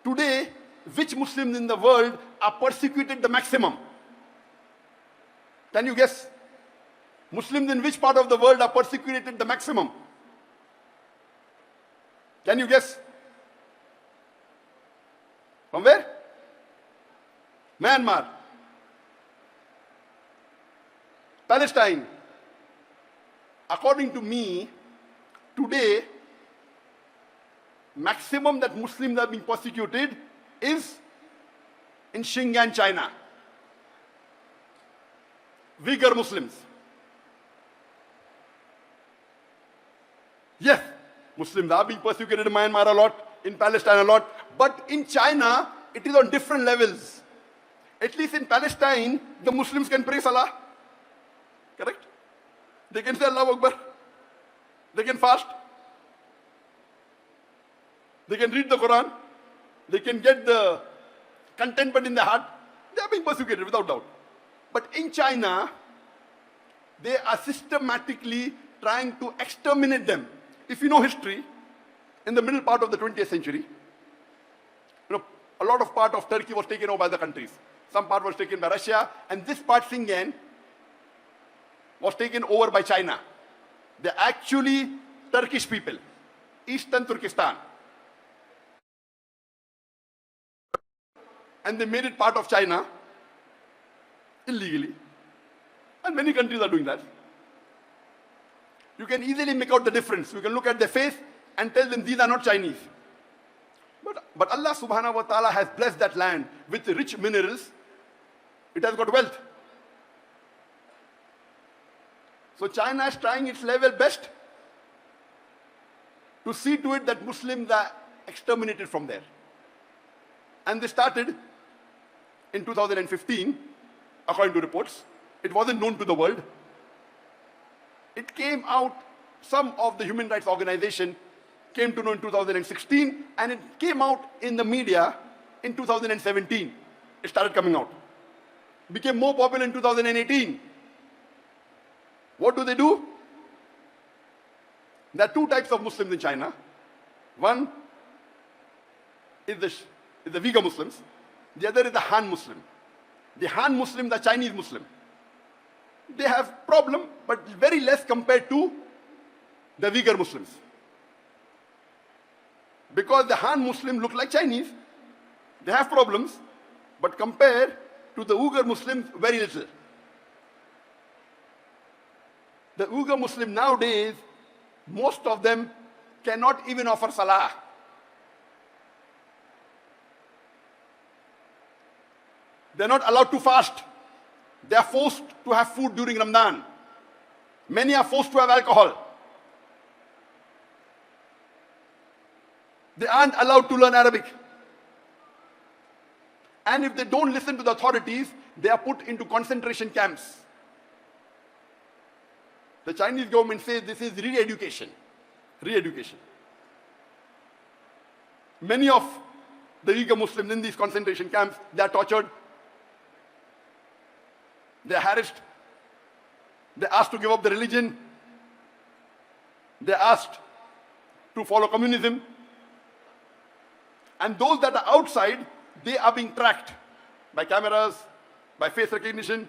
Today, which Muslims in the world are persecuted the maximum? Can you guess? Muslims in which part of the world are persecuted the maximum? Can you guess? From where? Myanmar. Palestine. According to me, today, maximum that Muslims are being persecuted is in Xinjiang, China. Uyghur Muslims. Yes, Muslims are being persecuted in Myanmar a lot, in Palestine a lot, but in China, it is on different levels. At least in Palestine, the Muslims can pray Salah. Correct? They can say Allahu Akbar. They can fast. They can read the Quran. They can get the contentment in their heart. They are being persecuted without doubt. But in China, they are systematically trying to exterminate them. If you know history, in the middle part of the 20th century, a lot of part of Turkey was taken over by the countries. Some part was taken by Russia, and this part, Xinjiang, was taken over by China. They're actually Turkish people, Eastern Turkestan. And they made it part of China illegally. And many countries are doing that. You can easily make out the difference. You can look at their face and tell them these are not Chinese. But Allah subhanahu wa ta'ala has blessed that land with rich minerals. It has got wealth. So China is trying its level best to see to it that Muslims are exterminated from there. And they started in 2015, according to reports. It wasn't known to the world. It came out, some of the human rights organization came to know in 2016, and it came out in the media in 2017. It started coming out. Became more popular in 2018. What do? There are two types of Muslims in China. One is the Uyghur Muslims. The other is the Han Muslim. The Han Muslim, the Chinese Muslim. They have problem, but very less compared to the Uyghur Muslims. Because the Han Muslim look like Chinese. They have problems, but compared to the Uyghur Muslims, very little. The Uyghur Muslim nowadays, most of them cannot even offer Salah. They're not allowed to fast. They are forced to have food during Ramadan. Many are forced to have alcohol. They aren't allowed to learn Arabic. And if they don't listen to the authorities, they are put into concentration camps. The Chinese government says this is re-education. Re-education. Many of the Uyghur Muslims in these concentration camps, they are tortured. They are harassed. They are asked to give up their religion. They are asked to follow communism. And those that are outside, they are being tracked by cameras, by face recognition.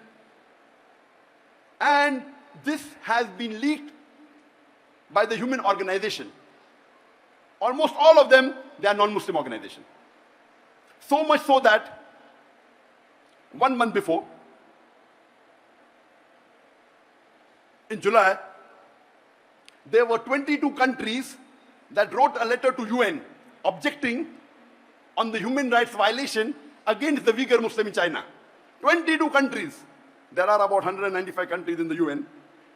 And this has been leaked by the human organization. Almost all of them, they are non-Muslim organizations. So much so that 1 month before, in July, there were 22 countries that wrote a letter to UN objecting on the human rights violation against the Uyghur Muslim in China. 22 countries. There are about 195 countries in the UN.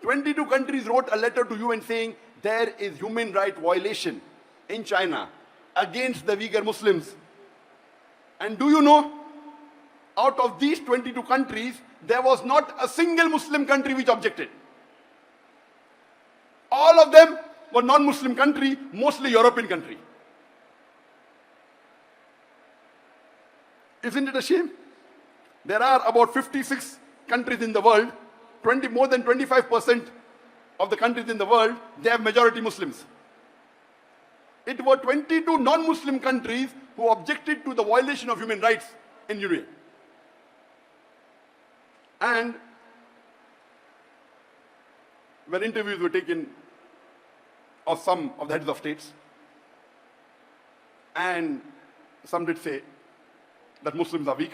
22 countries wrote a letter to UN saying there is human rights violation in China against the Uyghur Muslims. And do you know, out of these 22 countries, there was not a single Muslim country which objected. All of them were non-Muslim country, mostly European country. Isn't it a shame? There are about 56 countries in the world, more than 25% of the countries in the world, they have majority Muslims. It were 22 non-Muslim countries who objected to the violation of human rights in UAE. And when interviews were taken of some of the heads of states, and some did say that Muslims are weak,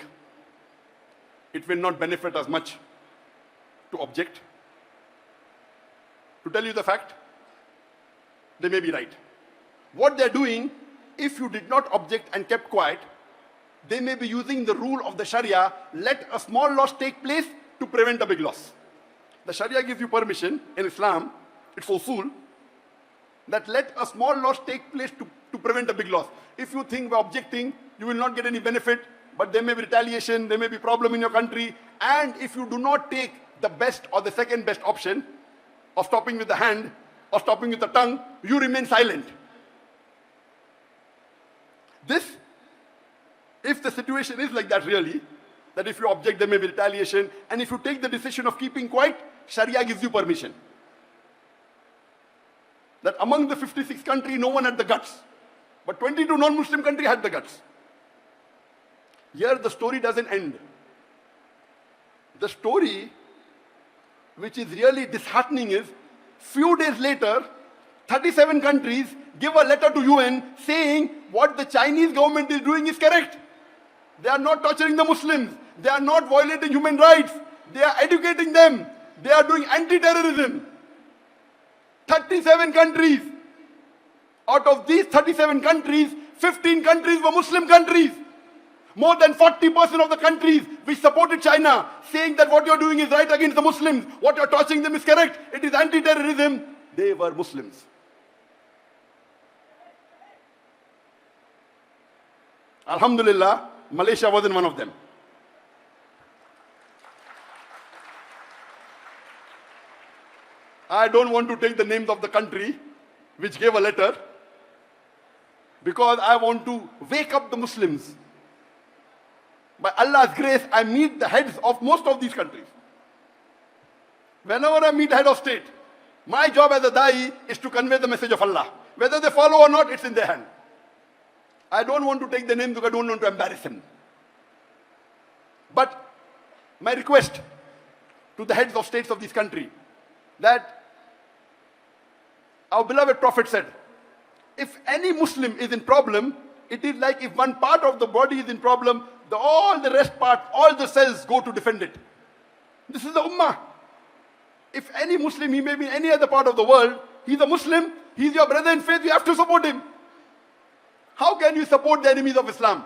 it will not benefit us much to object. To tell you the fact, they may be right. What they're doing, if you did not object and kept quiet, they may be using the rule of the Sharia, let a small loss take place to prevent a big loss. The Sharia gives you permission in Islam, it's usul, that let a small loss take place to prevent a big loss. If you think by objecting, you will not get any benefit, but there may be retaliation, there may be problem in your country, and if you do not take the best or the second best option of stopping with the hand or stopping with the tongue, you remain silent. This, if the situation is like that really, that if you object there may be retaliation, and if you take the decision of keeping quiet, Sharia gives you permission. That among the 56 countries, no one had the guts. But 22 non-Muslim countries had the guts. Here the story doesn't end. The story, which is really disheartening, is few days later, 37 countries give a letter to UN saying what the Chinese government is doing is correct. They are not torturing the Muslims. They are not violating human rights. They are educating them. They are doing anti-terrorism. 37 countries. Out of these 37 countries, 15 countries were Muslim countries. More than 40% of the countries which supported China, saying that what you're doing is right against the Muslims, what you're torturing them is correct, it is anti-terrorism, they were Muslims. Alhamdulillah, Malaysia wasn't one of them. I don't want to take the names of the country which gave a letter, because I want to wake up the Muslims. By Allah's grace, I meet the heads of most of these countries. Whenever I meet head of state, my job as a da'i is to convey the message of Allah. Whether they follow or not, it's in their hand. I don't want to take the name because I don't want to embarrass them. But my request to the heads of states of this country, that our beloved Prophet said, if any Muslim is in problem, it is like if one part of the body is in problem, all the rest part, all the cells go to defend it. This is the Ummah. If any Muslim, he may be in any other part of the world, he's a Muslim, he's your brother in faith, you have to support him. How can you support the enemies of Islam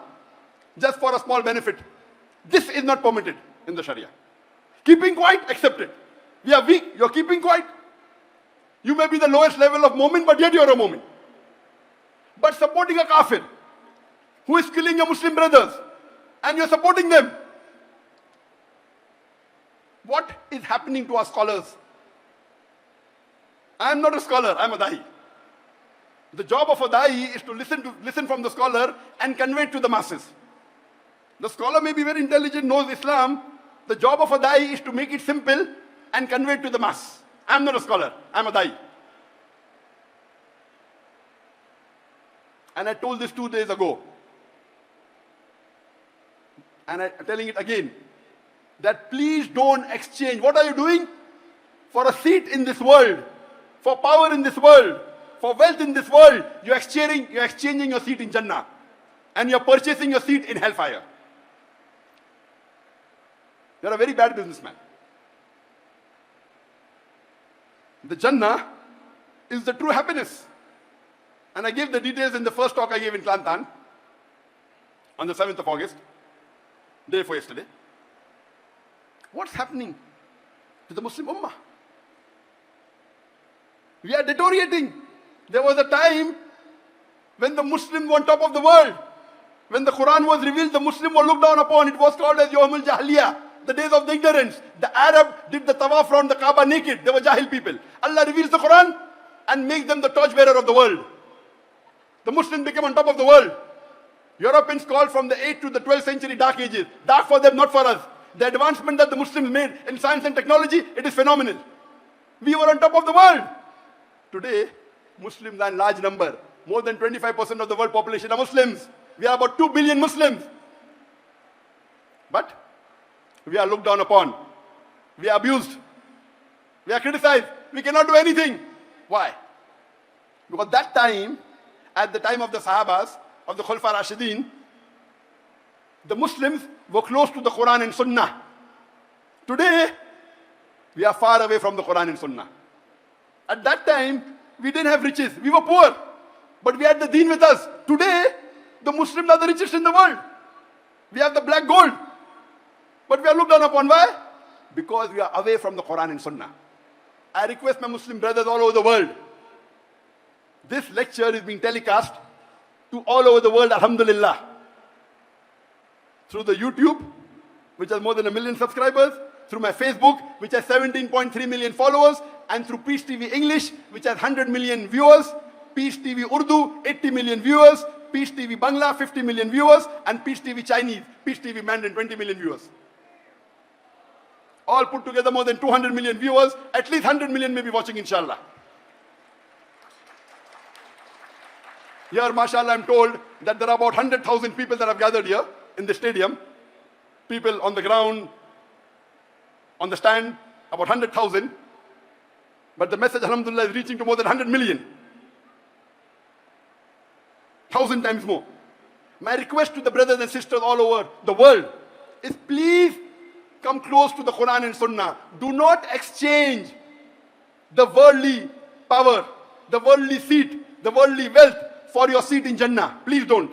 just for a small benefit? This is not permitted in the Sharia. Keeping quiet, accepted. We are weak, you're keeping quiet. You may be the lowest level of moment, but yet you're a moment. But supporting a kafir who is killing your Muslim brothers, and you're supporting them. What is happening to our scholars? I am not a scholar, I am a da'i. The job of a da'i is to listen from the scholar and convey it to the masses. The scholar may be very intelligent, knows Islam. The job of a da'i is to make it simple and convey it to the mass. I am not a scholar, I am a da'i. And I told this 2 days ago. And I'm telling it again, that please don't exchange. What are you doing? For a seat in this world, for power in this world, for wealth in this world, you're exchanging your seat in Jannah. And you're purchasing your seat in hellfire. You're a very bad businessman. The Jannah is the true happiness. And I gave the details in the first talk I gave in Kelantan on the 7th of August, day before yesterday. What's happening to the Muslim Ummah? We are deteriorating. There was a time when the Muslims were on top of the world. When the Quran was revealed, the Muslims were looked down upon. It was called as Yawmul Jahiliyyah, the days of the ignorance. The Arab did the tawaf around the Kaaba naked. They were Jahil people. Allah reveals the Quran and makes them the torchbearer of the world. The Muslims became on top of the world. Europeans called from the 8th to the 12th century dark ages. Dark for them, not for us. The advancement that the Muslims made in science and technology, it is phenomenal. We were on top of the world. Today, Muslims are in large number. More than 25% of the world population are Muslims. we are about 2 billion Muslims. But we are looked down upon. We are abused. We are criticized. We cannot do anything. Why? Because that time, at the time of the Sahabas, of the Khulafa Rashidin, the Muslims were close to the Quran and Sunnah. Today, we are far away from the Quran and Sunnah. At that time, we didn't have riches. We were poor. But we had the deen with us. Today, the Muslims are the richest in the world. We have the black gold. But we are looked down upon. Why? Because we are away from the Quran and Sunnah. I request my Muslim brothers all over the world. This lecture is being telecast to all over the world, alhamdulillah. Through the YouTube, which has more than 1 million subscribers, through my Facebook, which has 17.3 million followers, and through Peace TV English, which has 100 million viewers, Peace TV Urdu, 80 million viewers, Peace TV Bangla, 50 million viewers, and Peace TV Chinese, Peace TV Mandarin, 20 million viewers. All put together more than 200 million viewers, at least 100 million may be watching, inshallah. Here, mashallah, I'm told that there are about 100,000 people that have gathered here in the stadium. People on the ground, on the stand, about 100,000. But the message, alhamdulillah, is reaching to more than 100 million. 1,000 times more. My request to the brothers and sisters all over the world is, please come close to the Quran and Sunnah. Do not exchange the worldly power, the worldly seat, the worldly wealth for your seat in Jannah. Please don't.